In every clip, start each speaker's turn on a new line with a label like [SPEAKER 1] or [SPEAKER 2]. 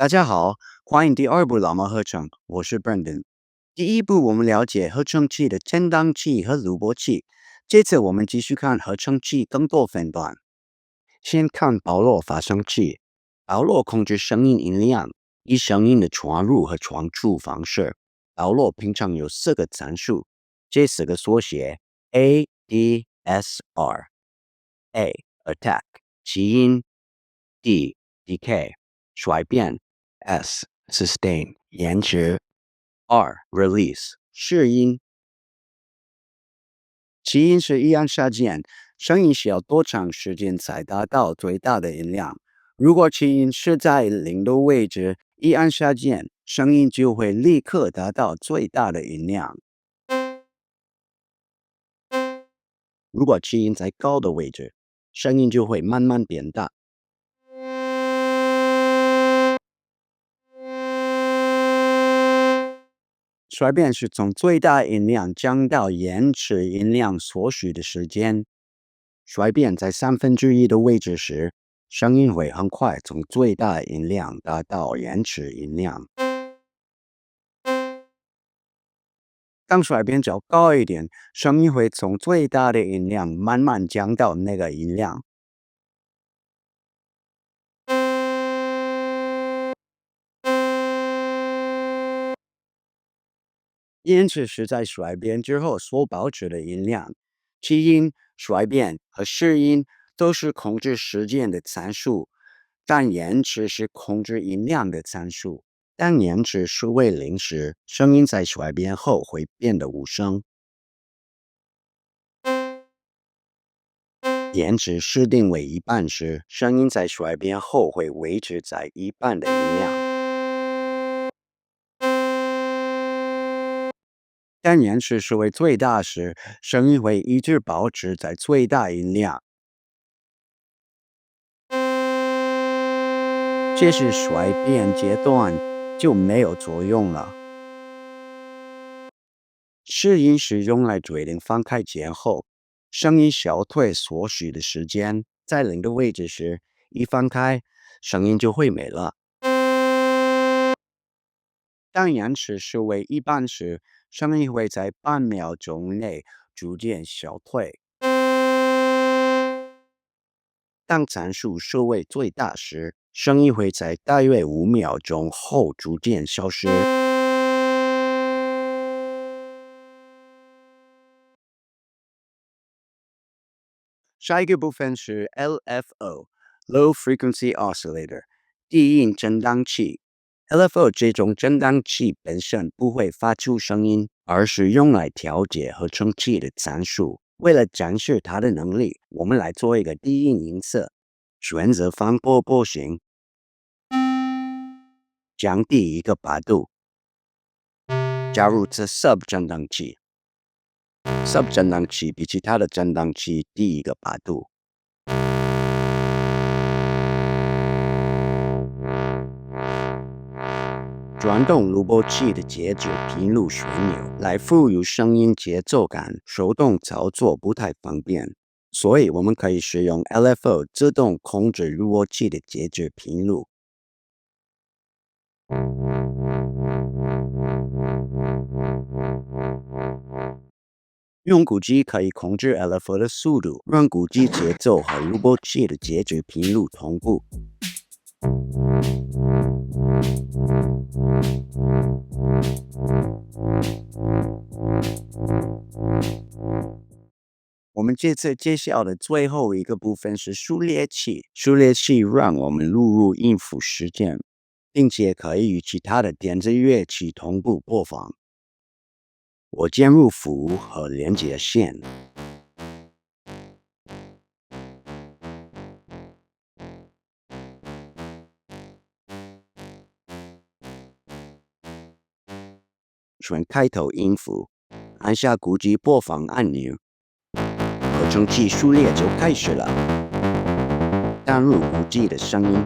[SPEAKER 1] 大家好，欢迎第二部老猫合成，我是 Brandon。第一步，我们了解合成器的振荡器和滤波器。这次我们继续看合成器更多分段。先看保罗发生器，保罗控制声音音量，以声音的传入和传出方式。保罗平常有4个参数，这4个缩写 A D S R。A Attack 起音 D Decay 衰变 S Sustain 延迟 R Release 释音。起音是一按下键，声音需要多长时间才达到最大的音量？如果起音是在0的位置，一按下键，声音就会立刻达到最大的音量。如果起音在高的位置，声音就会慢慢变大。衰变是从最大音量降到延迟音量所需的时间。衰变在1/3的位置时，声音会很快从最大音量达到延迟音量。当衰变较高一点，声音会从最大的音量慢慢降到那个音量。延迟是在衰变之后所保持的音量。起音、衰变和释音都是控制时间的参数，但延迟是控制音量的参数。当延迟数为0时，声音在衰变后会变得无声。延迟设定为1半时，声音在衰变后会维持在1半的音量。当延迟数为最大时，声音会一直保持在最大音量。这时衰变阶段就没有作用了。释音是用来决定放开前后声音消退所需的时间，在0的位置时，一放开，声音就会没了。当延迟数为1半时，声音会在半秒钟内逐渐消退。当参数数为最大时，声音会在大约5秒钟后逐渐消失。下一个部分是 LFO（Low Frequency Oscillator） 低音振荡器。LFO 这种振荡器本身不会发出声音，而是用来调节合成器的参数。为了展示它的能力，我们来做一个低音音色。选择防波波形，降低1个8度，加入这 sub 振荡器。sub 振荡器比其他的振荡器低1个8度。转动滤波器的节制频率旋钮来赋予声音节奏感，手动操作不太方便，所以我们可以使用 LFO 自动控制滤波器的节制频率。用鼓机可以控制 LFO 的速度，让鼓机节奏和滤波器的节制频率同步。我们这次介绍的最后一个部分是数列器。数列器让我们录入音符时间，并且可以与其他的电子乐器同步播放。我键入符和连接线。选开头音符，按下鼓机播放按钮，合成器数列就开始了。弹入鼓机的声音。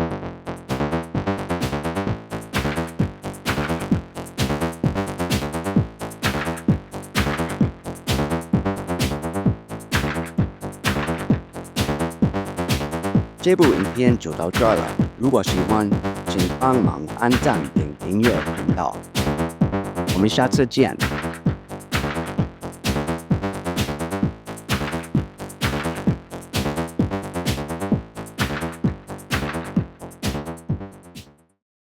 [SPEAKER 1] 这部影片就到这儿了，如果喜欢，请帮忙按赞并订阅频道。我们下次见。